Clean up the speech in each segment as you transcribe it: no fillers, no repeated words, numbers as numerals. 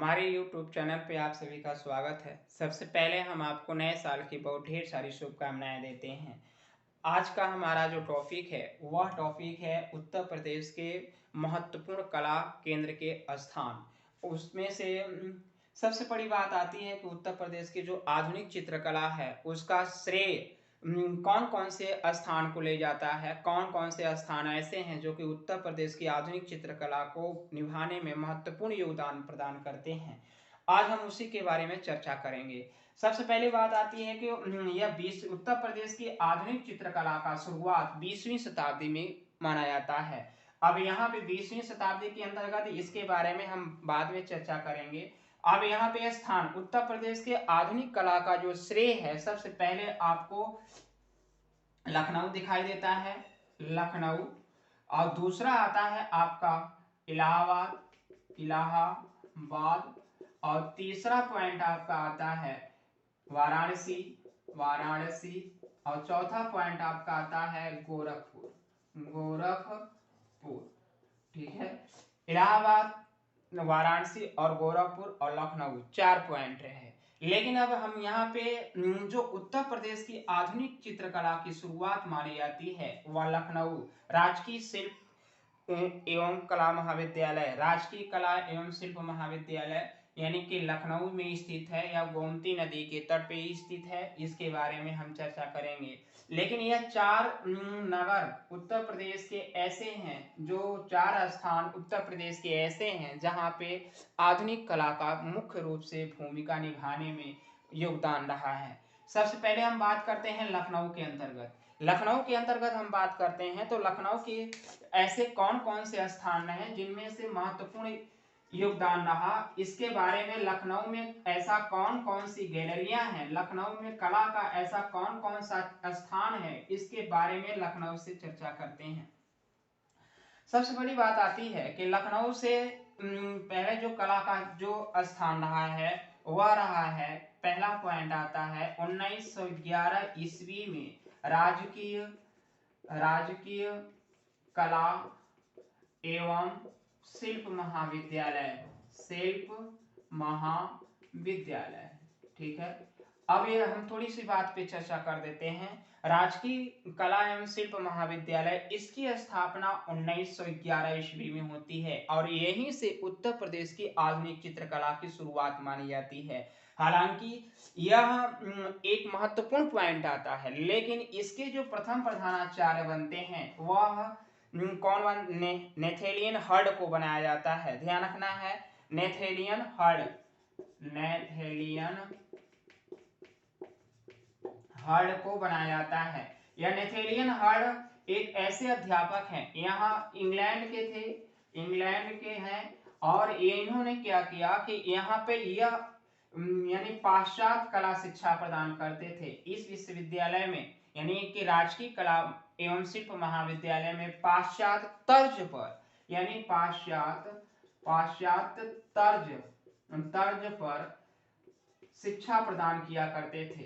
हमारे YouTube channel पे आप सभी का स्वागत है। सबसे पहले हम आपको नए साल की बहुत ढेर सारी शुभकामनाएं देते हैं। आज का हमारा जो टॉपिक है वह टॉपिक है उत्तर प्रदेश के महत्वपूर्ण कला केंद्र के स्थान। उसमें से सबसे बड़ी बात आती है कि उत्तर प्रदेश की जो आधुनिक चित्रकला है उसका श्रेय कौन कौन से स्थान को ले जाता है, कौन कौन से स्थान ऐसे हैं जो कि उत्तर प्रदेश की आधुनिक चित्रकला को निभाने में महत्वपूर्ण योगदान प्रदान करते हैं। आज हम उसी के बारे में चर्चा करेंगे। सबसे पहली बात आती है कि यह 20 उत्तर प्रदेश की आधुनिक चित्रकला का शुरुआत 20वीं शताब्दी में माना जाता है। अब यहाँ पे 20वीं शताब्दी के अंतर्गत इसके बारे में हम बाद में चर्चा करेंगे। अब यहाँ पे स्थान उत्तर प्रदेश के आधुनिक कला का जो श्रेय है, सबसे पहले आपको लखनऊ दिखाई देता है, लखनऊ। और दूसरा आता है आपका इलाहाबाद। और तीसरा पॉइंट आपका आता है वाराणसी। और चौथा पॉइंट आपका आता है गोरखपुर। ठीक है, इलाहाबाद, वाराणसी और गोरखपुर और लखनऊ 4 पॉइंट रहे। लेकिन अब हम यहाँ पे जो उत्तर प्रदेश की आधुनिक चित्रकला की शुरुआत मानी जाती है वह लखनऊ राजकीय शिल्प एवं कला महाविद्यालय, राजकीय कला एवं शिल्प महाविद्यालय यानी कि लखनऊ में स्थित है या गोमती नदी के तट पे स्थित है। इसके बारे में हम चर्चा करेंगे। लेकिन यह 4 नगर उत्तर प्रदेश के ऐसे हैं, जो 4 स्थान उत्तर प्रदेश के ऐसे हैं जहां पे आधुनिक कला का मुख्य रूप से भूमिका निभाने में योगदान रहा है। सबसे पहले हम बात करते हैं लखनऊ के अंतर्गत। लखनऊ के अंतर्गत हम बात करते हैं तो लखनऊ के ऐसे कौन कौन से स्थान हैं जिनमें से महत्वपूर्ण योगदान रहा, इसके बारे में लखनऊ में ऐसा कौन कौन सी गैलरियां हैं, लखनऊ में कला का ऐसा कौन कौन सा स्थान है, इसके बारे में लखनऊ से चर्चा करते हैं। सबसे बड़ी बात आती है कि लखनऊ से पहले जो कला का जो स्थान रहा है वह रहा है, पहला पॉइंट आता है 1911 ईस्वी में राजकीय कला एवं शिल्प महाविद्यालय। ठीक है, अब ये हम थोड़ी सी बात पे चर्चा कर देते हैं। राजकीय कला एवं शिल्प महाविद्यालय, इसकी स्थापना 1911 ईस्वी में होती है और यहीं से उत्तर प्रदेश की आधुनिक चित्रकला की शुरुआत मानी जाती है। हालांकि यह एक महत्वपूर्ण पॉइंट आता है, लेकिन इसके जो प्रथम प्रधानाचार्य बनते हैं वह कौन नेथेलियन हर्ड को बनाया जाता है। ध्यान रखना है, नेथेलियन हर्ड को बनाया जाता है। यह नेथेलियन हर्ड एक ऐसे अध्यापक हैं, यहाँ इंग्लैंड के हैं और ये इन्होंने क्या किया कि यहाँ पे यह यानी पाश्चात्य कला शिक्षा प्रदान करते थे इस विश्वविद्यालय में, यानी कि राजकीय कला एवं शिल्प महाविद्यालय में पाश्चात्य तर्ज पर, यानी पाश्चात्य तर्ज पर शिक्षा प्रदान किया करते थे,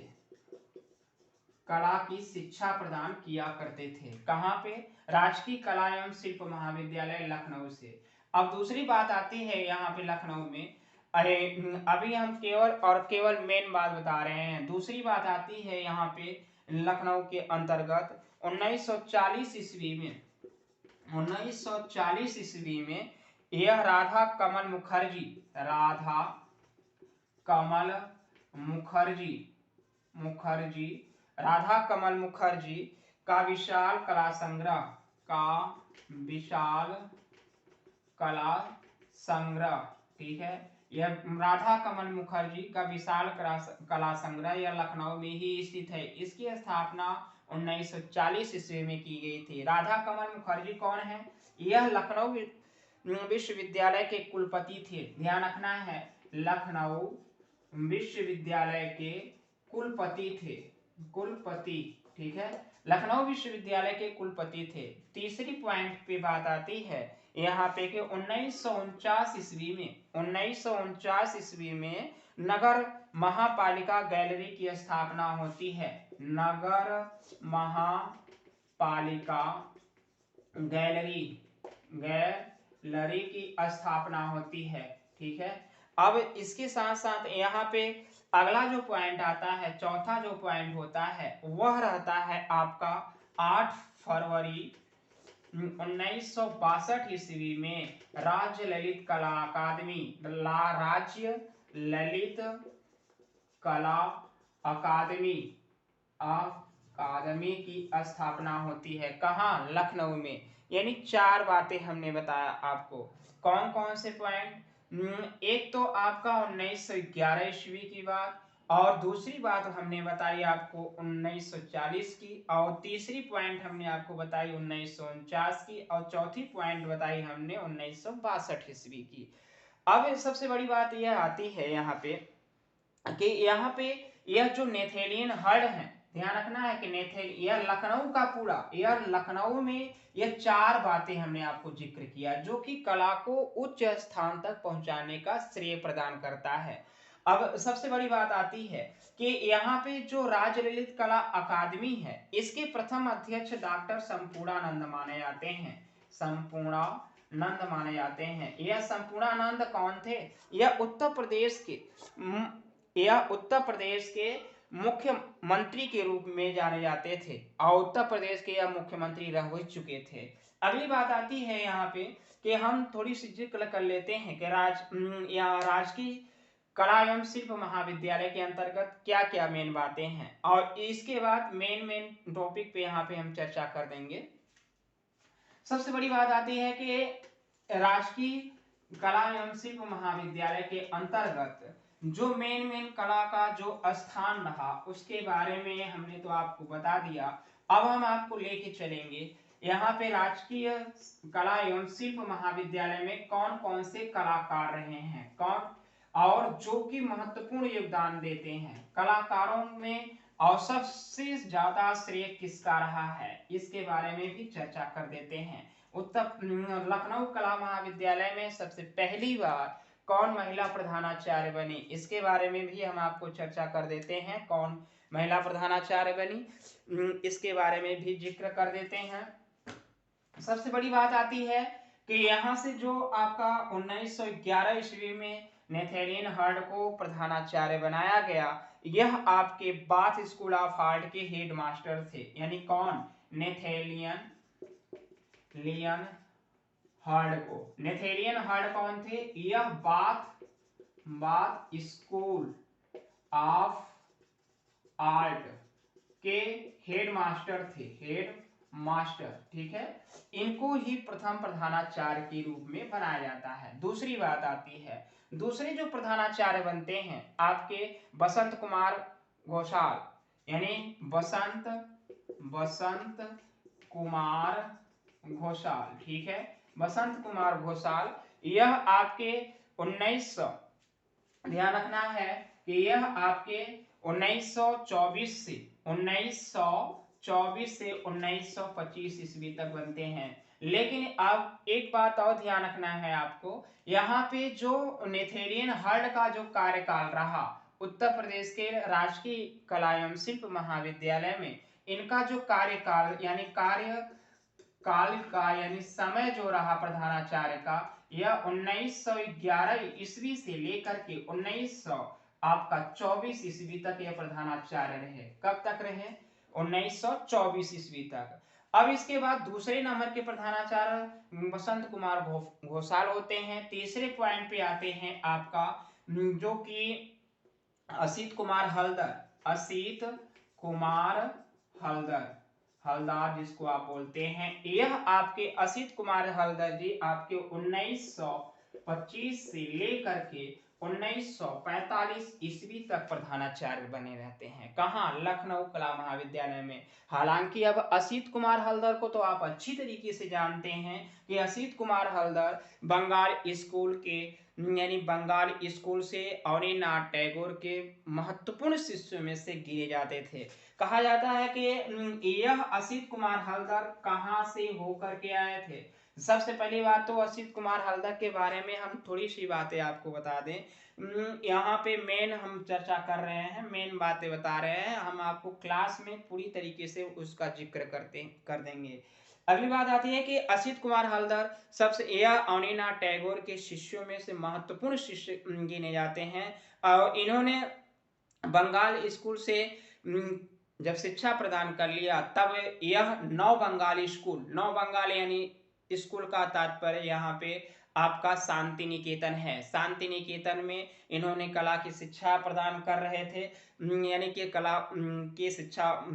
कला की शिक्षा प्रदान किया करते थे। कहाँ पे? राजकीय कला एवं शिल्प महाविद्यालय लखनऊ से। अब दूसरी बात आती है यहाँ पे लखनऊ में, अभी हम केवल मेन बात बता रहे हैं। दूसरी बात आती है यहाँ पे लखनऊ के अंतर्गत 1940 ईस्वी में यह राधा कमल मुखर्जी का विशाल कला संग्रह, ठीक है, यह राधा कमल मुखर्जी का विशाल कला संग्रह यह लखनऊ में ही स्थित है। इसकी स्थापना 1940 ईस्वी में की गई थी। राधा कमल मुखर्जी कौन है? यह लखनऊ विश्वविद्यालय के कुलपति थे। ध्यान रखना है, लखनऊ विश्वविद्यालय के कुलपति थे, ठीक है, लखनऊ विश्वविद्यालय के कुलपति थे। तीसरी पॉइंट पे बात आती है यहाँ पे कि 1949 ईस्वी में नगर महापालिका गैलरी की स्थापना होती है। नगर महापालिका गैलरी की स्थापना होती है। ठीक है, अब इसके साथ साथ यहाँ पे अगला जो पॉइंट आता है, चौथा जो पॉइंट होता है वह रहता है आपका 8 फरवरी 1962 ईस्वी में राज्य ललित कला अकादमी, राज्य ललित कला अकादमी अकादमी की स्थापना होती है। कहाँ? लखनऊ में। यानी 4 बातें हमने बताया आपको। कौन कौन से पॉइंट? एक तो आपका 1911 ईस्वी की बात, और दूसरी बात हमने बताई आपको 1940 की, और तीसरी पॉइंट हमने आपको बताई 1949 की, और चौथी पॉइंट बताई हमने 1962 ईस्वी की। अब सबसे बड़ी बात यह आती है यहाँ पे कि यहाँ पे यह जो नेथेलियन हर्ड है, ध्यान रखना है कि नेथेल यह लखनऊ का पूरा, यह लखनऊ में यह 4 बातें हमने आपको जिक्र किया जो कि कला को उच्च स्थान तक पहुंचाने का श्रेय प्रदान करता है। अब सबसे बड़ी बात आती है कि यहाँ पे जो राज्य ललित कला अकादमी है, इसके प्रथम अध्यक्ष डॉक्टर संपूर्णानंद माने जाते हैं। संपूर्णानंद माने जाते हैं। यह संपूर्णानंद कौन थे? यह उत्तर प्रदेश के मुख्यमंत्री के रूप में जाने जाते थे, और उत्तर प्रदेश के यह मुख्यमंत्री रह चुके थे। अगली बात आती है यहाँ पे कि हम थोड़ी सी जिक्र कर लेते हैं कि राजकीय कला एवं शिल्प महाविद्यालय के अंतर्गत क्या क्या मेन बातें हैं, और इसके बाद मेन टॉपिक पे यहाँ पे हम चर्चा कर देंगे। सबसे बड़ी बात आती है कि राजकीय कला एवं शिल्प महाविद्यालय के अंतर्गत जो मेन कला का जो स्थान रहा उसके बारे में हमने तो आपको बता दिया। अब हम आपको लेके चलेंगे यहाँ पे राजकीय कला एवं शिल्प महाविद्यालय में कौन कौन से कलाकार रहे हैं, कौन और जो कि महत्वपूर्ण योगदान देते हैं कलाकारों में, और सबसे ज्यादा श्रेय किसका रहा है, इसके बारे में भी चर्चा कर देते हैं। लखनऊ कला महाविद्यालय में सबसे पहली बार कौन महिला प्रधानाचार्य बनी, इसके बारे में भी हम आपको चर्चा कर देते हैं। कौन महिला प्रधानाचार्य बनी, इसके बारे में भी जिक्र कर देते हैं। सबसे बड़ी बात आती है कि यहाँ से जो आपका 1911 ईस्वी में नेथेलियन हर्ड को प्रधानाचार्य बनाया गया, यह आपके बाथ स्कूल ऑफ आर्ट के हेड मास्टर थे। यानी कौन? नेथेलियन हर्ड को। नेथेलियन हर्ड कौन थे? यह बाथ स्कूल ऑफ आर्ट के हेड मास्टर थे, हेड मास्टर, ठीक है। इनको ही प्रथम प्रधानाचार्य के रूप में बनाया जाता है। दूसरी बात आती है, दूसरे जो प्रधानाचार्य बनते हैं आपके बसंत कुमार घोषाल, यानी बसंत कुमार घोषाल, ठीक है, बसंत कुमार घोषाल। यह आपके 1900, ध्यान रखना है कि यह आपके 1924 से 1925 ईस्वी तक बनते हैं। लेकिन अब एक बात और ध्यान रखना है आपको, यहाँ पे जो नेथेलियन हर्ड का जो कार्यकाल रहा उत्तर प्रदेश के राजकीय कला एवं शिल्प महाविद्यालय में, इनका जो कार्यकाल यानी समय जो रहा प्रधानाचार्य का, यह 1911 ईस्वी से लेकर के 1924 ईस्वी तक यह प्रधानाचार्य रहे। कब तक रहे? 1924 ईस्वी तक। अब इसके बाद दूसरे नंबर के प्रधानाचार्य बसंत कुमार घोषाल होते हैं। तीसरे पॉइंट पे आते हैं आपका जो कि असित कुमार हलदर जिसको आप बोलते हैं। यह आपके असित कुमार हलदर जी आपके 1925 से लेकर के 1945 ईस्वी तक प्रधानाचार्य बने रहते हैं। कहाँ? लखनऊ कला महाविद्यालय में। हालांकि अब असित कुमार हलदर को तो आप अच्छी तरीके से जानते हैं कि असित कुमार हलदर बंगाल स्कूल से अवनीनाथ टैगोर के महत्वपूर्ण शिष्यों में से गिने जाते थे। कहा जाता है कि यह असित कुमार हलदर कहाँ से होकर के आए थे। सबसे पहली बात तो असित कुमार हलदर के बारे में हम थोड़ी सी बातें आपको बता दें। यहाँ पे मेन हम चर्चा कर रहे हैं, मेन बातें बता रहे हैं, हम आपको क्लास में पूरी तरीके से उसका जिक्र कर देंगे। अगली बात आती है कि असित कुमार हल्दर सबसे यह अनीना टैगोर के शिष्यों में से महत्वपूर्ण शिष्य गिने जाते हैं और इन्होंने बंगाल स्कूल से जब शिक्षा प्रदान कर लिया तब यह नौ बंगाली स्कूल, नौ बंगाल यानी स्कूल का तात्पर्य यहाँ पे आपका शांति निकेतन है। शांति निकेतन में इन्होंने कला की शिक्षा प्रदान कर रहे थे, यानी कि कला की शिक्षा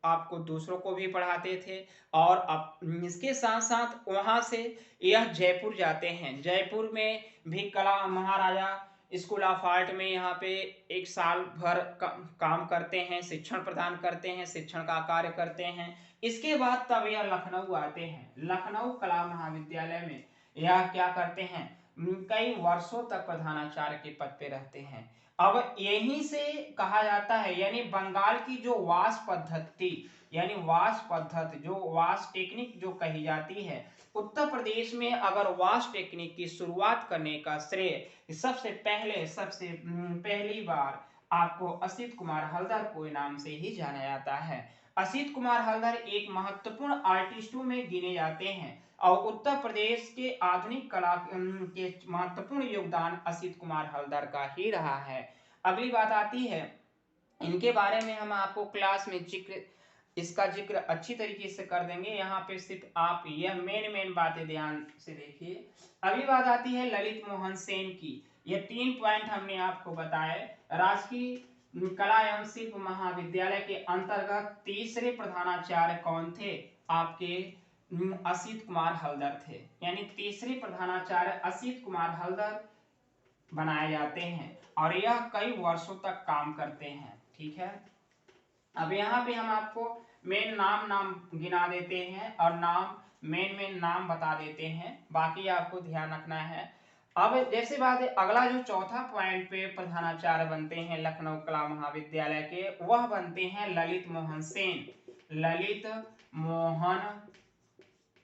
आपको दूसरों को भी पढ़ाते थे। और अब इसके साथ साथ वहाँ से यह जयपुर जाते हैं। जयपुर में भी कला महाराजा स्कूल ऑफ आर्ट में यहाँ पे एक साल भर काम करते हैं, शिक्षण प्रदान करते हैं, शिक्षण का कार्य करते हैं। इसके बाद तब यह लखनऊ आते हैं। लखनऊ कला महाविद्यालय में यह क्या करते हैं, कई वर्षों तक प्रधानाचार्य के पद पे रहते हैं। अब यहीं से कहा जाता है, यानी बंगाल की जो वास पद्धति, यानी वास पद्धति जो वास टेक्निक जो कही जाती है, उत्तर प्रदेश में अगर वास टेक्निक की शुरुआत करने का श्रेय सबसे पहली बार आपको असित कुमार हल्दर को नाम से ही जाना जाता है। असित कुमार हल्दर एक महत्वपूर्ण आर्टिस्टों में गिने जाते हैं और उत्तर प्रदेश के आधुनिक कला के महत्वपूर्ण योगदान असित कुमार हल्दर का ही रहा है। अगली बात आती है, इनके बारे में हम आपको क्लास में इसका जिक्र अच्छी तरीके से कर देंगे। यहाँ पे सिर्फ आप यह मेन बातें ध्यान से देखिए। अगली बात आती है ललित मोहन सेन की। ये 3 पॉइंट हमने आपको बताए। राजकीय कला एवं शिल्प महाविद्यालय के अंतर्गत तीसरे प्रधानाचार्य कौन थे, आपके असित कुमार हल्दर थे। यानी तीसरे प्रधानाचार्य असित कुमार हल्दर बनाए जाते हैं और यह कई वर्षों तक काम करते हैं। ठीक है, अब यहाँ पे हम आपको मेन नाम गिना देते हैं और मेन नाम बता देते हैं, बाकी आपको ध्यान रखना है। अब जैसे बात है, अगला जो चौथा पॉइंट पे प्रधानाचार्य बनते हैं लखनऊ कला महाविद्यालय के, वह बनते हैं ललित मोहन सेन। ललित मोहन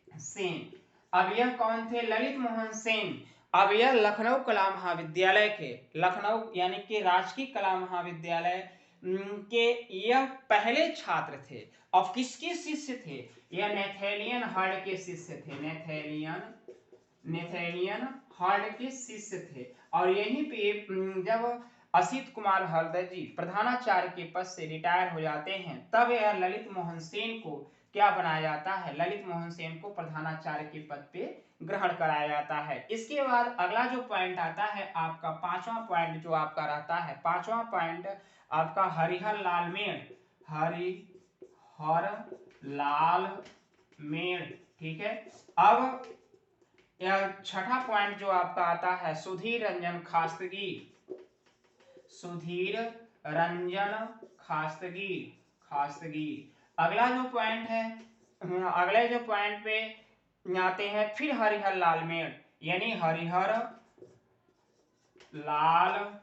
सेन, अब यह कौन थे, ललित मोहन सेन। अब यह लखनऊ कला महाविद्यालय के, लखनऊ यानी कि राजकीय कला महाविद्यालय के यह पहले छात्र थे। और किसके शिष्य थे, यह नेथेलियन हर्ड के शिष्य थे। नेथेलियन हर्ड के शिष्य थे। और यहीं पे जब असित कुमार हल्दर जी प्रधानाचार्य के पद से रिटायर हो जाते हैं, तब यह ललित मोहन सेन को क्या बनाया जाता है, ललित मोहन सेन को प्रधानाचार्य के पद पे ग्रहण कराया जाता है। इसके बाद अगला जो पॉइंट आता है आपका पांचवा पॉइंट जो आपका रहता है, पांचवा पॉइंट आपका हरिहर लाल मेड़। हरिहर लाल मेड़, ठीक है। अब यह छठा पॉइंट जो आपका आता है सुधीर रंजन खास्तगी। सुधीर रंजन खास्तगी। अगला जो पॉइंट है, अगले जो पॉइंट पे आते हैं फिर हरिहर लाल मेड़, यानी हरिहर लाल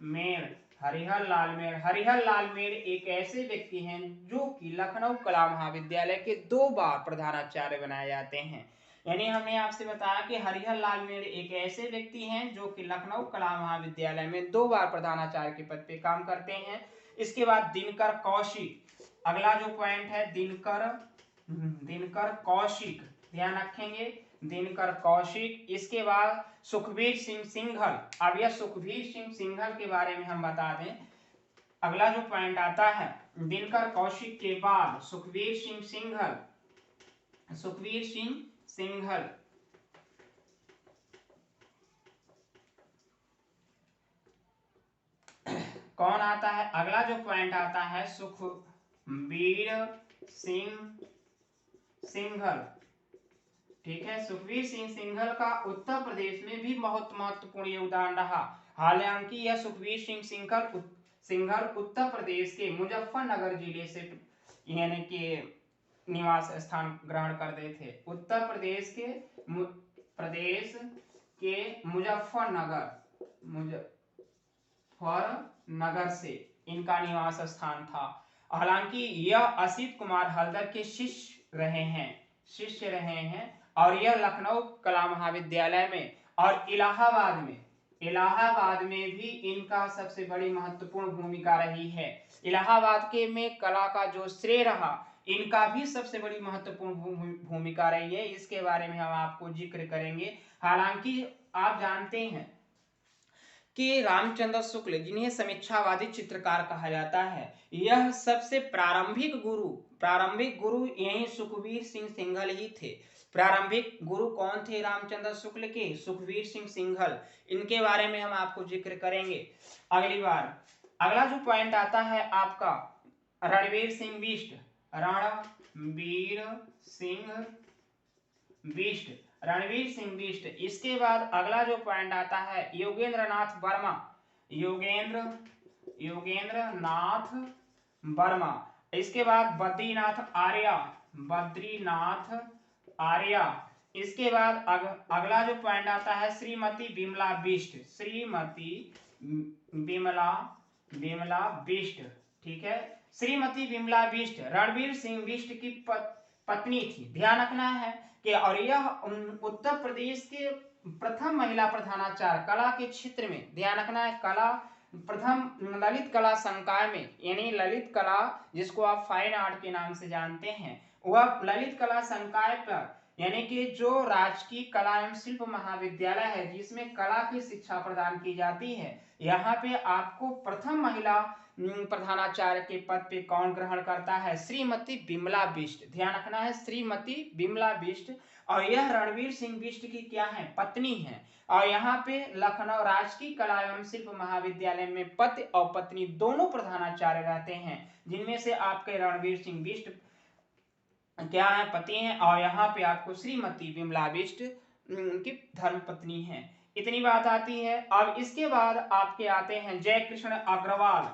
मेड़। हरिहर लाल मेड़ एक ऐसे व्यक्ति हैं जो कि लखनऊ कला महाविद्यालय के 2 बार प्रधानाचार्य बनाए जाते हैं। यानी हमने आपसे बताया कि हरिहर लाल मेड़ एक ऐसे व्यक्ति हैं जो कि लखनऊ कला महाविद्यालय में 2 बार प्रधानाचार्य के पद पे काम करते हैं। इसके बाद दिनकर कौशिक, अगला जो पॉइंट है दिनकर कौशिक, ध्यान रखेंगे, दिनकर कौशिक। इसके बाद सुखबीर सिंह सिंघल। अब यह सुखबीर सिंह सिंघल के बारे में हम बता दें, अगला जो पॉइंट आता है दिनकर कौशिक के बाद सुखबीर सिंह सिंघल। कौन आता है, अगला जो पॉइंट आता है सुखबीर सिंह सिंघल, ठीक है। सुखबीर सिंह सिंघल का उत्तर प्रदेश में भी बहुत महत्वपूर्ण योगदान रहा। हालांकि यह सुखबीर सिंह सिंघल उत्तर प्रदेश के मुजफ्फरनगर जिले से यानी कि निवास स्थान ग्रहण करते थे। उत्तर प्रदेश के मुजफ्फरनगर से इनका निवास स्थान था। हालांकि यह असित कुमार हल्दर के शिष्य रहे हैं और यह लखनऊ कला महाविद्यालय में और इलाहाबाद में भी इनका सबसे बड़ी महत्वपूर्ण भूमिका रही है। इलाहाबाद के में कला का जो श्रेय रहा इनका भी सबसे बड़ी महत्वपूर्ण भूमिका रही है, इसके बारे में हम आपको जिक्र करेंगे। हालांकि आप जानते हैं कि रामचंद्र शुक्ल, जिन्हें समीक्षावादी चित्रकार कहा जाता है, यह सबसे प्रारंभिक गुरु यही सुखवीर सिंह सिंघल ही थे। प्रारंभिक गुरु कौन थे रामचंद्र शुक्ल के? सुखवीर सिंह सिंघल। इनके बारे में हम आपको जिक्र करेंगे अगली बार। अगला जो पॉइंट आता है आपका रणवीर सिंह बिष्ट। रणवीर सिंह बिष्ट। इसके बाद अगला जो पॉइंट आता है योगेंद्र नाथ वर्मा। इसके बाद बद्रीनाथ आर्या। इसके बाद अगला जो पॉइंट आता है श्रीमती बिमला बिष्ट। ठीक है, श्रीमती बिमला बिष्ट रणवीर सिंह बिष्ट की पत्नी थी। ध्यान रखना है कि और यह उत्तर प्रदेश के प्रथम महिला प्रधानाचार्य कला के क्षेत्र में, ध्यान रखना है, कला प्रथम ललित कला संकाय में, यानी ललित कला जिसको आप फाइन आर्ट के नाम से जानते हैं, वह ललित कला संकाय पर, यानी कि जो राजकीय कला एवं शिल्प महाविद्यालय है जिसमें कला की शिक्षा प्रदान की जाती है, यहाँ पे आपको प्रथम महिला प्रधानाचार्य के पद पे कौन ग्रहण करता है? श्रीमती बिमला बिष्ट। ध्यान रखना है, श्रीमती बिमला बिष्ट। और यह रणवीर सिंह बिष्ट की क्या है? पत्नी है। और यहाँ पे लखनऊ राजकीय कला एवं शिल्प महाविद्यालय में पति और पत्नी दोनों प्रधानाचार्य रहते हैं, जिनमें से आपके रणवीर सिंह बिष्ट क्या है? पति हैं। और यहाँ पे आपको श्रीमती बिमला बिष्ट उनकी धर्मपत्नी है। इतनी बात आती है। अब इसके बाद आपके आते हैं जय कृष्ण अग्रवाल।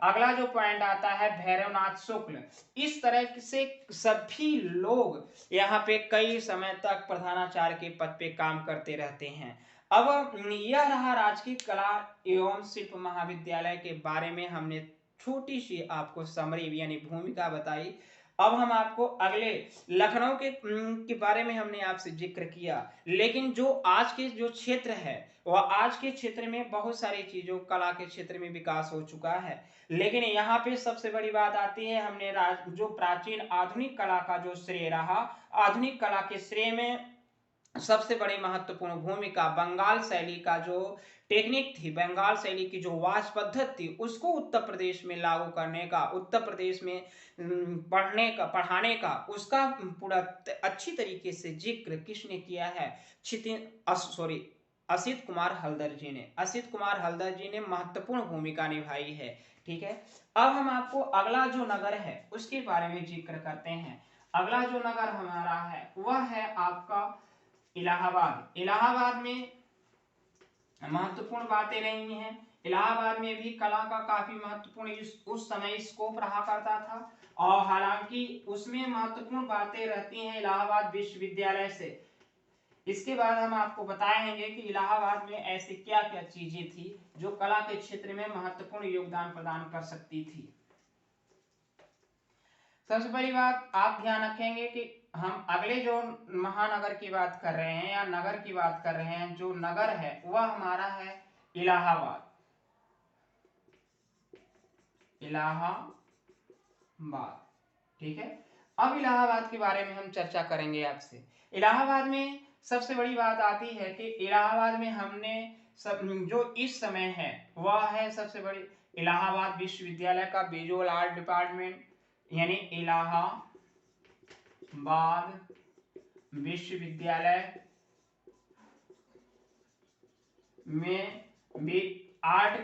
अगला जो पॉइंट आता है भैरवनाथ शुक्ल। इस तरह से सभी लोग यहाँ पे कई समय तक प्रधानाचार्य के पद पे काम करते रहते हैं। अब यह रहा राजकीय कला एवं शिल्प महाविद्यालय के बारे में हमने छोटी सी आपको समरी यानी भूमिका बताई। अब हम आपको अगले लखनऊ के बारे में हमने आपसे जिक्र किया, लेकिन जो आज के जो क्षेत्र है वह आज के क्षेत्र में बहुत सारी चीजों कला के क्षेत्र में विकास हो चुका है। लेकिन यहाँ पे सबसे बड़ी बात आती है, हमने जो प्राचीन आधुनिक कला का जो श्रेय रहा, आधुनिक कला के श्रेय में सबसे बड़ी महत्वपूर्ण भूमिका बंगाल शैली का जो टेक्निक थी, बंगाल शैली की जो वाच पद्धति थी, उसको उत्तर प्रदेश में लागू करने का, उत्तर प्रदेश में पढ़ाने का उसका पूरा अच्छी तरीके से जिक्र किसने किया है? असित कुमार हल्दर जी ने महत्वपूर्ण भूमिका निभाई है। ठीक है, अब हम आपको अगला जो नगर है उसके बारे में जिक्र करते हैं। अगला जो नगर हमारा है वह है आपका इलाहाबाद में महत्वपूर्ण बातें रही हैं। इलाहाबाद में भी कला का काफी महत्वपूर्ण उस समय स्कोप रहा करता था, और हालांकि उसमें महत्वपूर्ण बातें रहती हैं इलाहाबाद विश्वविद्यालय से। इसके बाद हम आपको बताएंगे कि इलाहाबाद में ऐसी क्या क्या चीजें थी जो कला के क्षेत्र में महत्वपूर्ण योगदान प्रदान कर सकती थी। सबसे पहली बात आप ध्यान रखेंगे कि हम अगले जो महानगर की बात कर रहे हैं या नगर की बात कर रहे हैं, जो नगर है वह हमारा है इलाहाबाद। ठीक है, अब इलाहाबाद के बारे में हम चर्चा करेंगे आपसे। इलाहाबाद में सबसे बड़ी बात आती है कि इलाहाबाद में हमने जो इस समय है वह है सबसे बड़ी इलाहाबाद विश्वविद्यालय का विजुअल आर्ट डिपार्टमेंट, यानी इलाहाबाद विश्वविद्यालय में भी आर्ट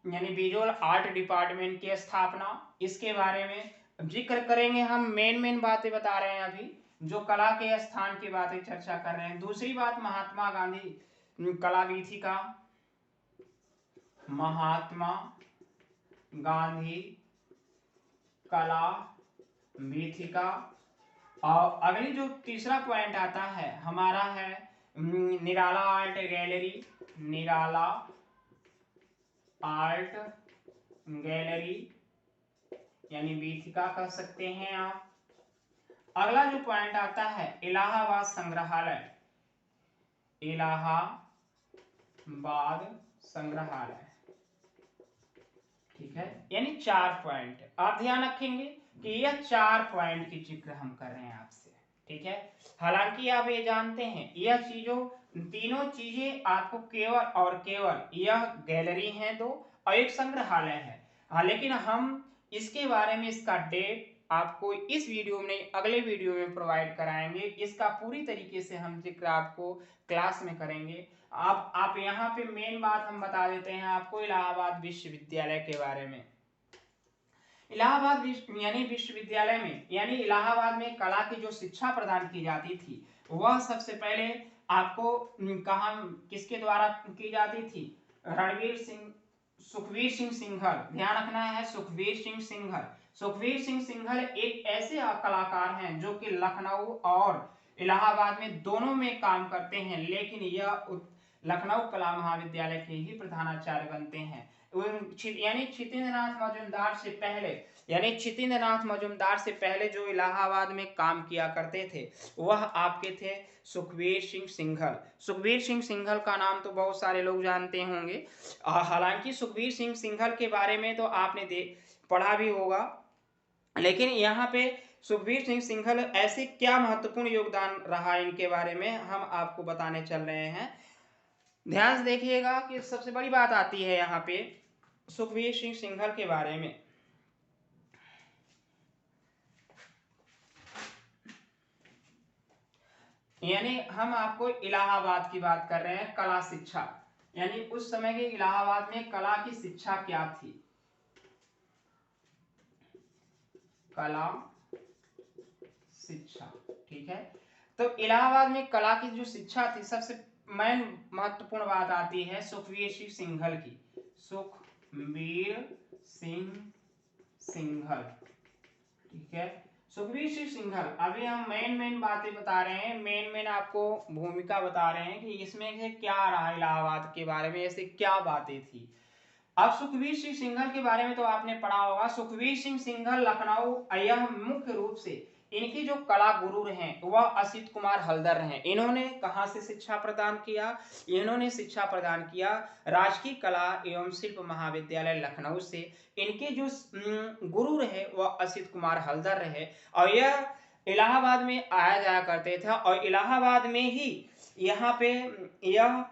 यानी विजुअल आर्ट डिपार्टमेंट की स्थापना, इसके बारे में जिक्र करेंगे। हम मेन बातें बता रहे हैं, अभी जो कला के स्थान की बातें चर्चा कर रहे हैं। दूसरी बात महात्मा गांधी कला वीथिका, महात्मा गांधी कला वीथिका। और अगली जो तीसरा पॉइंट आता है हमारा है निराला आर्ट गैलरी, निराला आर्ट गैलरी यानी वीथिका कह सकते हैं आप। अगला जो पॉइंट आता है इलाहाबाद संग्रहालय, इलाहाबाद संग्रहालय। ठीक है, यानी 4 पॉइंट। आप ध्यान रखेंगे कि यह 4 पॉइंट की जिक्र हम कर रहे हैं आपसे, ठीक है। हालांकि आप ये जानते हैं यह तीनों चीजें आपको केवल और केवल यह गैलरी है दो और एक संग्रहालय है। हाँ, लेकिन हम इसके बारे में इसका डेट आपको इस वीडियो में अगले वीडियो में प्रोवाइड कराएंगे। इसका पूरी तरीके से हम जिक्र आपको क्लास में करेंगे। आप यहाँ पे मेन बात हम बता देते हैं आपको इलाहाबाद विश्वविद्यालय के बारे में। इलाहाबाद यानी विश्वविद्यालय में यानी इलाहाबाद में कला की जो शिक्षा प्रदान की जाती थी वह सबसे पहले आपको कहा किसके द्वारा की जाती थी? रणवीर सिंह सुखवीर सिंह सिंघल, ध्यान रखना है, सुखवीर सिंह सिंघल। सुखवीर सिंह सिंघल एक ऐसे कलाकार हैं जो कि लखनऊ और इलाहाबाद में दोनों में काम करते हैं, लेकिन यह लखनऊ कला महाविद्यालय के ही प्रधानाचार्य बनते हैं। यानी क्षितिन्द्रनाथ मजूमदार से पहले जो इलाहाबाद में काम किया करते थे वह आपके थे सुखवीर सिंह सिंघल। सुखवीर सिंह सिंघल का नाम तो बहुत सारे लोग जानते होंगे। हालांकि सुखवीर सिंह सिंघल के बारे में तो आपने पढ़ा भी होगा, लेकिन यहाँ पे सुखवीर सिंह सिंघल ऐसे क्या महत्वपूर्ण योगदान रहा इनके बारे में हम आपको बताने चल रहे हैं। ध्यान से देखिएगा कि सबसे बड़ी बात आती है यहाँ पे सुखवीर सिंह सिंघल के बारे में। यानी हम आपको इलाहाबाद की बात कर रहे हैं, कला शिक्षा, यानी उस समय के इलाहाबाद में कला की शिक्षा क्या थी? कला शिक्षा, ठीक है। तो इलाहाबाद में कला की जो शिक्षा थी सबसे मेन महत्वपूर्ण बात आती है सुखवीर सिंह सिंघल की। सुखवीर सिंह सिंघल, ठीक है, सुखवीर सिंह सिंघल। अभी हम मेन बातें बता रहे हैं, मेन आपको भूमिका बता रहे हैं कि इसमें से क्या रहा इलाहाबाद के बारे में, ऐसे क्या बातें थी। अब सुखवीर सिंह सिंघल के बारे में तो आपने पढ़ा होगा। सुखवीर सिंह सिंघल लखनऊ, यह मुख्य रूप से इनकी जो कला गुरु हैं वह असित कुमार हल्दर हैं। इन्होंने कहां से शिक्षा प्रदान किया? इन्होंने शिक्षा प्रदान किया राजकीय कला एवं शिल्प महाविद्यालय लखनऊ से। इनके जो गुरु रहे वह असित कुमार हल्दर रहे और यह इलाहाबाद में आया जाया करते थे और इलाहाबाद में ही यहाँ पे यह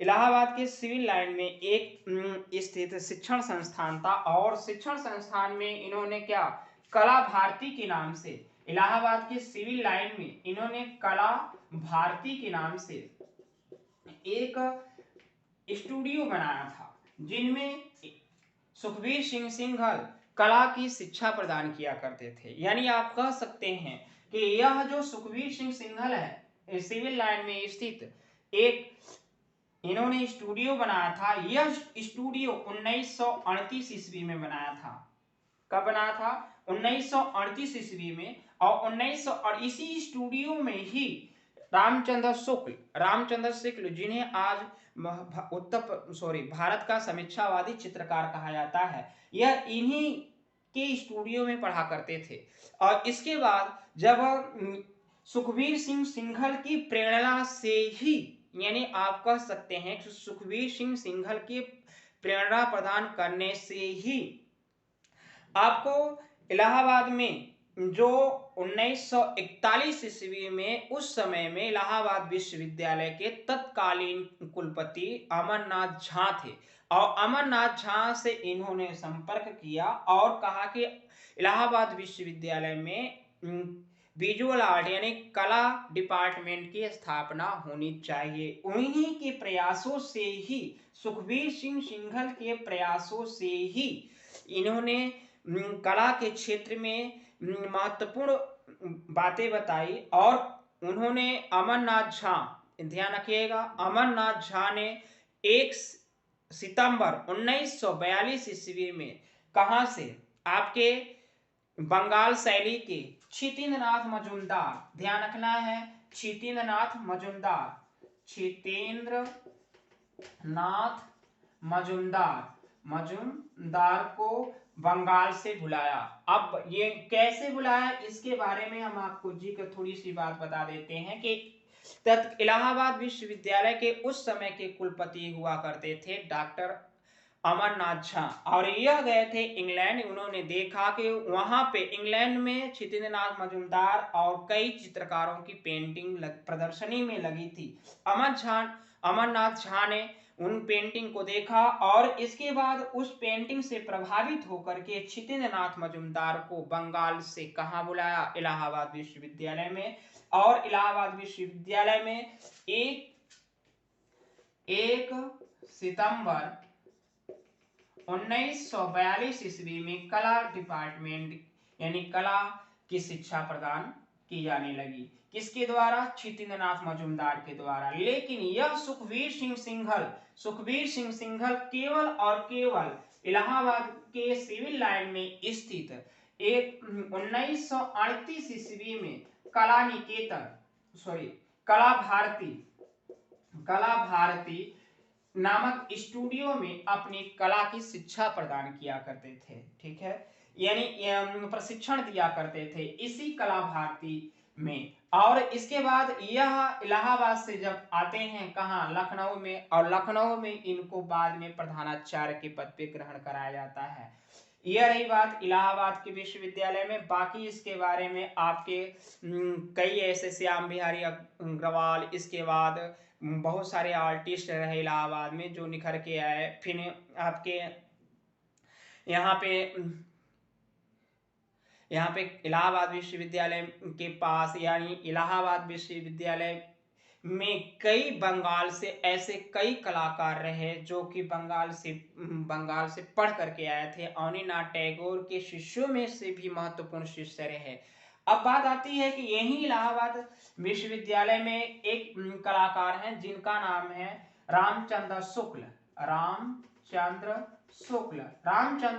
इलाहाबाद के सिविल लाइन में एक स्थित शिक्षण संस्थान था और शिक्षण संस्थान में इन्होंने क्या कला भारती के नाम से, इलाहाबाद के सिविल लाइन में इन्होंने कला भारती के नाम से एक स्टूडियो बनाया था जिनमें सुखवीर सिंह सिंघल कला की शिक्षा प्रदान किया करते थे। यानी आप कह सकते हैं कि यह जो सुखवीर सिंह सिंघल है सिविल लाइन में स्थित एक इन्होंने स्टूडियो बनाया था। यह स्टूडियो 1938 ईस्वी में बनाया था। कब बना था? 1938 ईस्वी में। और इसी स्टूडियो में ही रामचंद्र शुक्ल जिन्हें आज भारत का समीक्षावादी चित्रकार कहा जाता है, यह इन्हीं के स्टूडियो में पढ़ा करते थे। और इसके बाद जब सुखवीर सिंह सिंघल की प्रेरणा से ही, यानी आप कह सकते हैं कि सुखवीर सिंह सिंघल के प्रेरणा प्रदान करने से ही आपको इलाहाबाद में जो 1941 ईस्वी में उस समय में इलाहाबाद विश्वविद्यालय के तत्कालीन कुलपति अमरनाथ झा थे और अमरनाथ झा से इन्होंने संपर्क किया और कहा कि इलाहाबाद विश्वविद्यालय में विजुअल आर्ट यानी कला डिपार्टमेंट की स्थापना होनी चाहिए। उन्हीं के प्रयासों से ही, सुखवीर सिंह सिंघल के प्रयासों से ही इन्होंने कला के क्षेत्र में महत्वपूर्ण बातें बताई और उन्होंने अमरनाथ झा, ध्यान रखिएगा, अमरनाथ झा ने 1 सितंबर 1942 ईस्वी में कहां से? आपके बंगाल शैली के क्षितेंद्रनाथ मजूमदार, ध्यान रखना है, क्षितेंद्रनाथ मजूमदार को बंगाल से बुलाया। अब ये कैसे बुलाया इसके बारे में हम आपको थोड़ी सी बात बता देते हैं कि इलाहाबाद विश्वविद्यालय के उस समय के कुलपति हुआ करते थे डॉक्टर अमरनाथ झा, और यह गए थे इंग्लैंड। उन्होंने देखा कि वहां पे इंग्लैंड में छितेंद्रनाथ मजूमदार और कई चित्रकारों की पेंटिंग प्रदर्शनी में लगी थी। अमरनाथ झा ने उन पेंटिंग को देखा और इसके बाद उस पेंटिंग से प्रभावित होकर के छितेंद्रनाथ मजूमदार को बंगाल से कहाँ बुलाया, इलाहाबाद विश्वविद्यालय में। और इलाहाबाद विश्वविद्यालय में 1 सितंबर 1942 ईस्वी में कला डिपार्टमेंट यानी कला की शिक्षा प्रदान की जाने लगी। किसके द्वारा? छितेंद्रनाथ मजूमदार के द्वारा। लेकिन यह सुखबीर सिंह सिंघल केवल और केवल इलाहाबाद के सिविल लाइन में स्थित 1938 ईस्वी में कला भारती नामक स्टूडियो में अपनी कला की शिक्षा प्रदान किया करते थे। ठीक है, यानी प्रशिक्षण दिया करते थे इसी कला भारती में। और इसके बाद यह इलाहाबाद से जब आते हैं कहाँ, लखनऊ में, और लखनऊ में इनको बाद में प्रधानाचार्य के पद पे ग्रहण कराया जाता है। यह रही बात इलाहाबाद के विश्वविद्यालय में। बाकी इसके बारे में आपके कई ऐसे श्याम बिहारी अग्रवाल, इसके बाद बहुत सारे आर्टिस्ट रहे इलाहाबाद में जो निखर के आए। फिर आपके यहाँ पे इलाहाबाद विश्वविद्यालय के पास यानी इलाहाबाद विश्वविद्यालय में कई बंगाल से ऐसे कई कलाकार रहे जो कि बंगाल से पढ़ करके आए थे। अवनीनाथ टैगोर के शिष्यों में से भी महत्वपूर्ण शिष्य रहे। अब बात आती है कि यही इलाहाबाद विश्वविद्यालय में एक कलाकार हैं जिनका नाम है रामचंद्र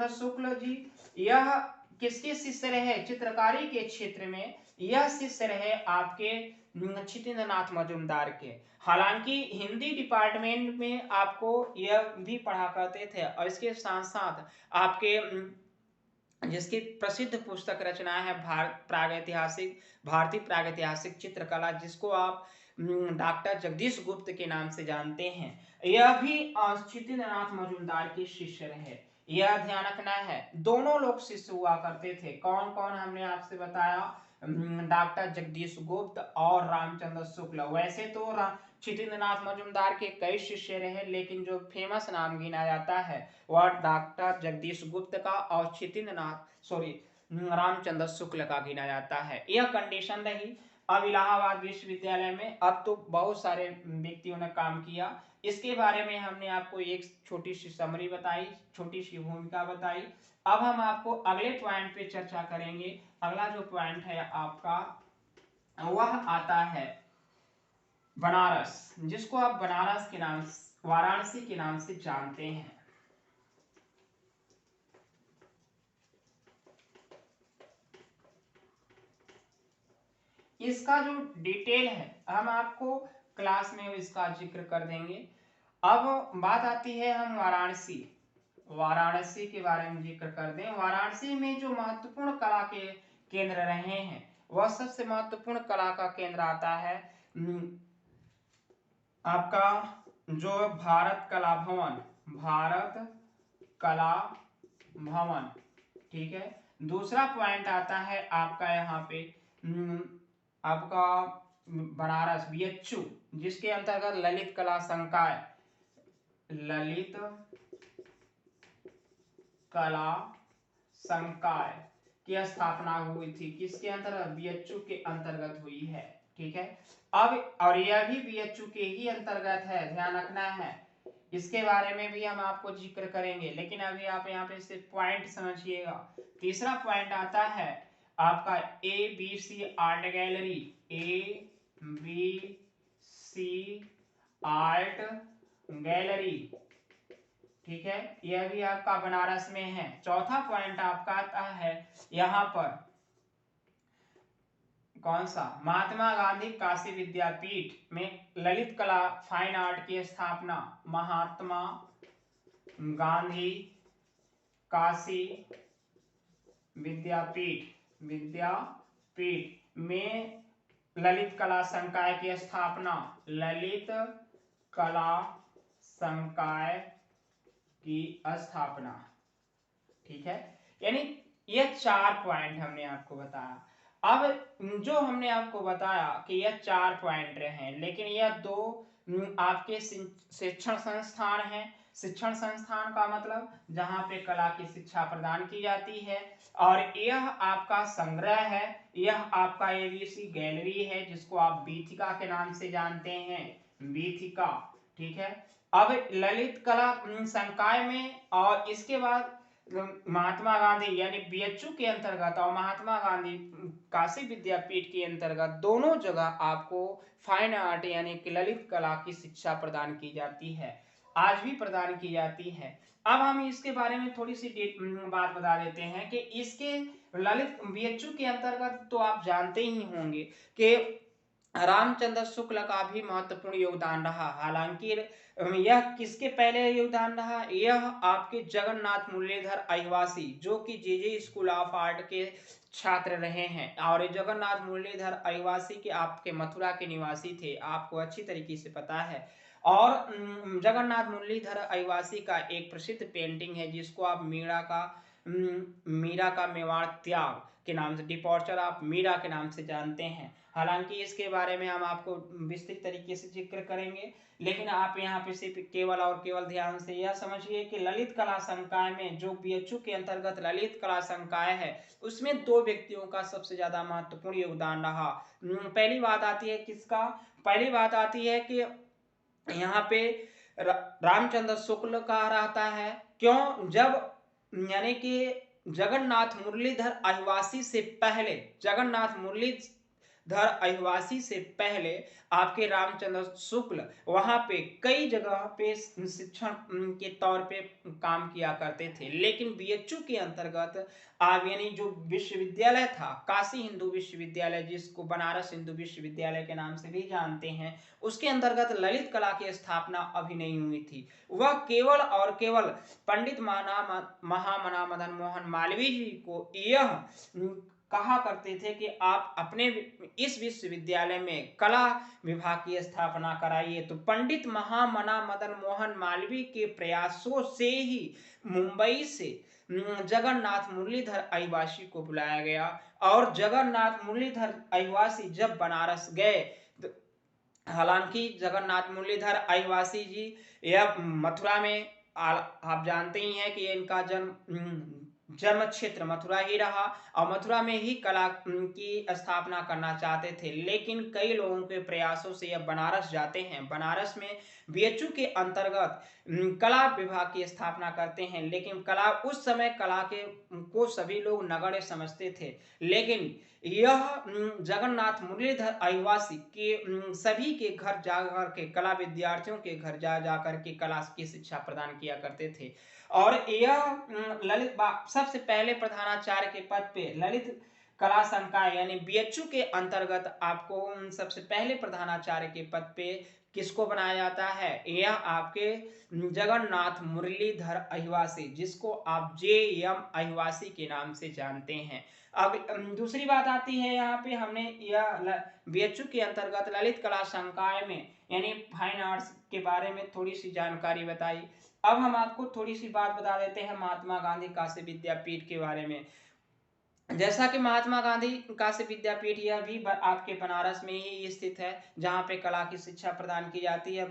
शुक्ल जी। यह किसके शिष्य रहे? चित्रकारी के क्षेत्र में यह शिष्य रहे आपके छितेंद्रनाथ मजूमदार के। हालांकि हिंदी डिपार्टमेंट में आपको यह भी पढ़ा करते थे। और इसके साथ साथ आपके जिसकी प्रसिद्ध पुस्तक रचना है भारतीय प्रागैतिहासिक चित्रकला, जिसको आप डॉक्टर जगदीश गुप्त के नाम से जानते हैं, यह भी छितेंद्रनाथ मजूमदार के शिष्य रहे। यह ध्यान रखना है, दोनों लोग शिष्य हुआ करते थे। कौन कौन हमने आपसे बताया? डॉक्टर जगदीश गुप्त और रामचंद्र शुक्ल। वैसे तो छितेंद्रनाथ मजूमदार के कई शिष्य रहे, लेकिन जो फेमस नाम गिना जाता है वह डॉक्टर जगदीश गुप्त का और रामचंद्र शुक्ल का गिना जाता है। यह कंडीशन रही। अब इलाहाबाद विश्वविद्यालय में अब तो बहुत सारे व्यक्तियों ने काम किया। इसके बारे में हमने आपको एक छोटी सी समरी बताई, छोटी सी भूमिका बताई। अब हम आपको अगले पॉइंट पे चर्चा करेंगे। अगला जो पॉइंट है आपका वह आता है बनारस, जिसको आप बनारस के नाम, वाराणसी के नाम से जानते हैं। इसका जो डिटेल है हम आपको क्लास में इसका जिक्र कर देंगे। अब बात आती है हम वाराणसी के बारे में जिक्र कर दें। वाराणसी में जो महत्वपूर्ण कला के केंद्र रहे हैं, वह सबसे महत्वपूर्ण कला का केंद्र आता है आपका जो भारत कला भवन। ठीक है, दूसरा पॉइंट आता है आपका यहाँ पे आपका बनारस BHU, जिसके अंतर्गत ललित कला संकाय की स्थापना हुई थी। किसके अंतर्गत? BHU के अंतर्गत हुई है। ठीक है, अब और यह भी BHU के ही अंतर्गत है, ध्यान रखना है। इसके बारे में भी हम आपको जिक्र करेंगे, लेकिन अभी आप यहाँ पे सिर्फ पॉइंट समझिएगा। तीसरा पॉइंट आता है आपका ABC आर्ट गैलरी। ठीक है, यह भी आपका बनारस में है। चौथा पॉइंट आपका आता है यहाँ पर कौन सा? महात्मा गांधी काशी विद्यापीठ में ललित कला फाइन आर्ट की स्थापना। महात्मा गांधी काशी विद्यापीठ में ललित कला संकाय की स्थापना। ललित कला संकाय की स्थापना। ठीक है, यानी ये 4 पॉइंट हमने आपको बताया। अब जो हमने आपको बताया कि यह 4 पॉइंट रहे, लेकिन यह 2 आपके शिक्षण संस्थान हैं। शिक्षण संस्थान का मतलब जहां पे कला की शिक्षा प्रदान की जाती है, और यह आपका संग्रह है, यह आपका एबीसी गैलरी है, जिसको आप बीथिका के नाम से जानते हैं, बीथिका। ठीक है, अब ललित कला संकाय में, और इसके बाद महात्मा गांधी यानी बीएचयू के अंतर्गत और महात्मा गांधी काशी विद्यापीठ के अंतर्गत दोनों जगह आपको फाइन आर्ट यानी कि ललित कला की शिक्षा प्रदान की जाती है, आज भी प्रदान की जाती है। अब हम इसके बारे में थोड़ी सी बात बता देते हैं कि इसके ललित बीएचयू के अंतर्गत तो आप जानते ही होंगे कि रामचंद्र शुक्ल का भी महत्वपूर्ण योगदान रहा। हालांकि यह किसके पहले योगदान रहा, यह आपके जगन्नाथ मुरलीधर अहिवासी, जो कि जेजे स्कूल ऑफ आर्ट के छात्र रहे हैं, और जगन्नाथ मुरलीधर अहिवासी के आपके मथुरा के निवासी थे, आपको अच्छी तरीके से पता है। और जगन्नाथ मुरलीधर अहिवासी का एक प्रसिद्ध पेंटिंग है, जिसको आप मीरा का मेवाड़ त्याग के नाम से, डिपॉर्चर ऑफ मीरा के नाम से जानते हैं। हालांकि इसके बारे में हम आपको विस्तृत तरीके से जिक्र करेंगे, लेकिन आप यहाँ पे सिर्फ केवल और केवल ध्यान से यह समझिए कि ललित कला संकाय में, जो बीएचयू के अंतर्गत ललित कला संकाय है, उसमें 2 व्यक्तियों का सबसे ज्यादा महत्वपूर्ण योगदान रहा। पहली बात आती है किसका, पहली बात आती है कि यहाँ पे रामचंद्र शुक्ल का रहता है। क्यों, जब यानी कि जगन्नाथ मुरलीधर अहिवासी से पहले, जगन्नाथ मुरलीधर अहिवासी से पहले आपके रामचंद्र शुक्ल वहां पे कई जगह पे शिक्षण के तौर पे काम किया करते थे, लेकिन बीएचयू के अंतर्गत आप यानी जो विश्वविद्यालय था, काशी हिंदू विश्वविद्यालय, जिसको बनारस हिंदू विश्वविद्यालय के नाम से भी जानते हैं, उसके अंतर्गत ललित कला की स्थापना अभी नहीं हुई थी। वह केवल और केवल पंडित महामना मदन मोहन मालवीय जी को यह कहा करते थे कि आप अपने इस विश्वविद्यालय में कला विभाग की स्थापना कराइए। तो पंडित महामना मदन मोहन मालवीय के प्रयासों से ही मुंबई से जगन्नाथ मुरलीधर अहिवासी को बुलाया गया, और जगन्नाथ मुरलीधर अहिवासी जब बनारस गए, हालांकि जगन्नाथ मुरलीधर अहिवासी जी यह मथुरा में, आप जानते ही हैं कि इनका जन्म क्षेत्र मथुरा ही रहा, और मथुरा में ही कला की स्थापना करना चाहते थे, लेकिन कई लोगों के प्रयासों से यह बनारस जाते हैं। बनारस में बीएचयू के अंतर्गत कला विभाग की स्थापना करते हैं, लेकिन कला उस समय कला के को सभी लोग नगण्य समझते थे, लेकिन यह जगन्नाथ मुरलीधर अहिवासी के सभी के घर जाकर के, कला विद्यार्थियों के घर जा जाकर के कला की शिक्षा प्रदान किया करते थे। और यह ललित सबसे पहले प्रधानाचार्य के पद पे ललित कला संकाय यानी बीएचयू के अंतर्गत आपको सबसे पहले प्रधानाचार्य के पद पे किसको बनाया जाता है, यह आपके जगन्नाथ मुरलीधर अहिवासी, जिसको आप जे.एम. अहिवासी के नाम से जानते हैं। अब दूसरी बात आती है, यहाँ पे हमने यह बीएचयू के अंतर्गत ललित कला संकाय में यानी फाइन आर्ट्स के बारे में थोड़ी सी जानकारी बताई। अब हम आपको थोड़ी सी बात बता देते हैं महात्मा गांधी काशी विद्यापीठ के बारे में। जैसा कि महात्मा गांधी काशी विद्यापीठ यह भी आपके बनारस में ही स्थित है, जहाँ पे कला की शिक्षा प्रदान की जाती है।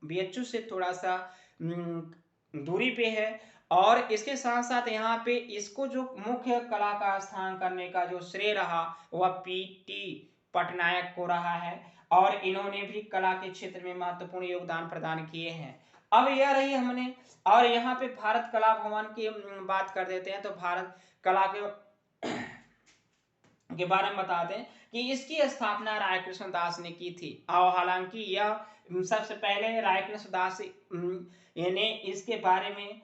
बीएचयू से थोड़ा सा दूरी पे है, और इसके साथ साथ यहाँ पे इसको जो मुख्य कला का स्थान करने का जो श्रेय रहा वह पीटी पटनायक को रहा है, और इन्होंने भी कला के क्षेत्र में महत्वपूर्ण योगदान प्रदान किए हैं। अब यह रही हमने, और यहाँ पे भारत कला भवन की बात कर देते हैं। तो भारत कला के बारे में बता दें कि इसकी स्थापना राय कृष्ण दास ने की थी, और हालांकि यह सबसे पहले राय कृष्ण दास ने इसके बारे में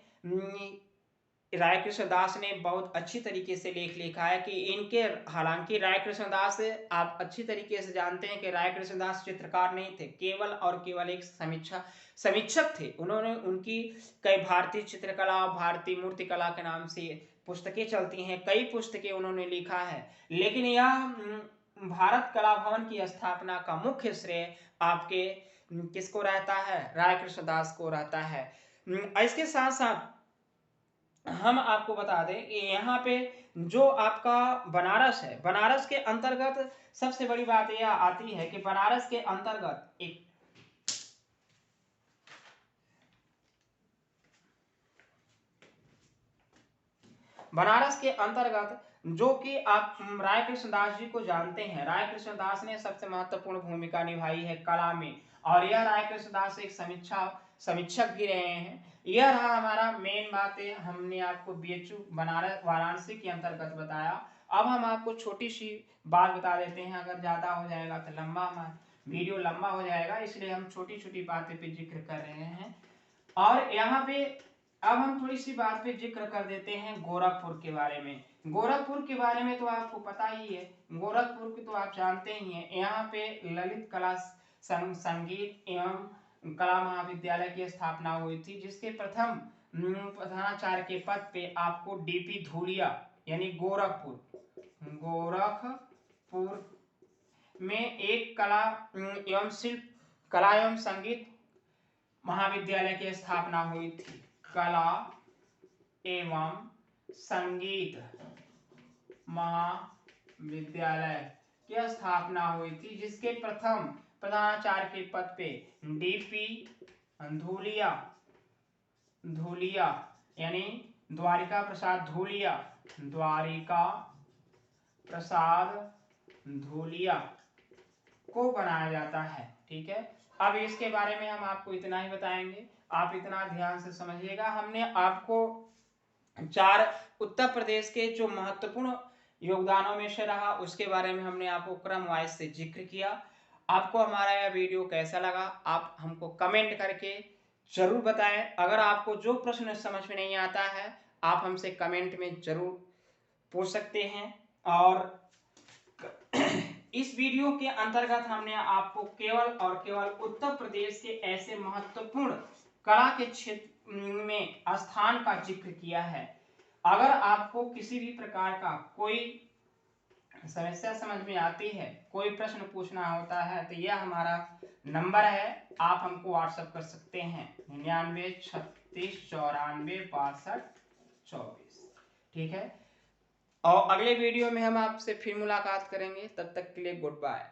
राय कृष्ण दास ने बहुत अच्छी तरीके से लेख लिखा है कि इनके, हालांकि राय कृष्ण दास आप अच्छी तरीके से जानते हैं कि राय कृष्ण दास चित्रकार नहीं थे, केवल और केवल एक समीक्षक थे। उन्होंने उनकी कई भारतीय चित्रकला और भारतीय मूर्तिकला के नाम से पुस्तकें चलती हैं, कई पुस्तकें उन्होंने लिखा है, लेकिन यह भारत कला भवन की स्थापना का मुख्य श्रेय आपके किसको रहता है, राय कृष्ण दास को रहता है। इसके साथ साथ हम आपको बता दें कि यहाँ पे जो आपका बनारस है, बनारस के अंतर्गत सबसे बड़ी बात यह आती है कि बनारस के अंतर्गत एक बनारस के अंतर्गत जो कि आप राय कृष्णदास जी को जानते हैं, राय कृष्णदास ने सबसे महत्वपूर्ण भूमिका निभाई है कला में, और यह राय कृष्णदास एक समीक्षक भी रहे हैं। यह रहा हमारा मेन बात है, हमने आपको बीएचयू बनारस वाराणसी के अंतर्गत बताया। अब हम आपको छोटी सी बात बता देते हैं, अगर ज्यादा हो जाएगा तो वीडियो लंबा हो जाएगा, इसलिए हम छोटी छोटी बातें पे जिक्र कर रहे हैं। और यहाँ पे अब हम थोड़ी सी बात पे जिक्र कर देते हैं गोरखपुर के बारे में। गोरखपुर के बारे में तो आपको पता ही है, गोरखपुर की तो आप जानते ही हैं। यहाँ पे ललित कला संगीत एवं कला महाविद्यालय की स्थापना हुई थी, जिसके प्रथम प्रधानाचार्य के पद पे आपको डीपी धूलिया यानी गोरखपुर में एक कला एवं संगीत महाविद्यालय की स्थापना हुई थी। कला एवं संगीत महाविद्यालय की स्थापना हुई थी, जिसके प्रथम प्रधानाचार्य के पद पे डीपी धूलिया यानी द्वारिका प्रसाद धूलिया को बनाया जाता है। ठीक है, अब इसके बारे में हम आपको इतना ही बताएंगे, आप इतना ध्यान से समझिएगा। हमने आपको 4 उत्तर प्रदेश के जो महत्वपूर्ण योगदानों में से रहा उसके बारे में हमने आपको क्रम वाइज से जिक्र किया। आपको हमारा यह वीडियो कैसा लगा आप हमको कमेंट करके जरूर बताएं। अगर आपको जो प्रश्न समझ में नहीं आता है आप हमसे कमेंट में जरूर पूछ सकते हैं। और इस वीडियो के अंतर्गत हमने आपको केवल और केवल उत्तर प्रदेश के ऐसे महत्वपूर्ण कला के क्षेत्र में स्थान का जिक्र किया है। अगर आपको किसी भी प्रकार का कोई समस्या समझ में आती है, कोई प्रश्न पूछना होता है, तो यह हमारा नंबर है, आप हमको व्हाट्सएप कर सकते हैं 99 36 94 62 24। ठीक है, और अगले वीडियो में हम आपसे फिर मुलाकात करेंगे, तब तक के लिए गुड बाय।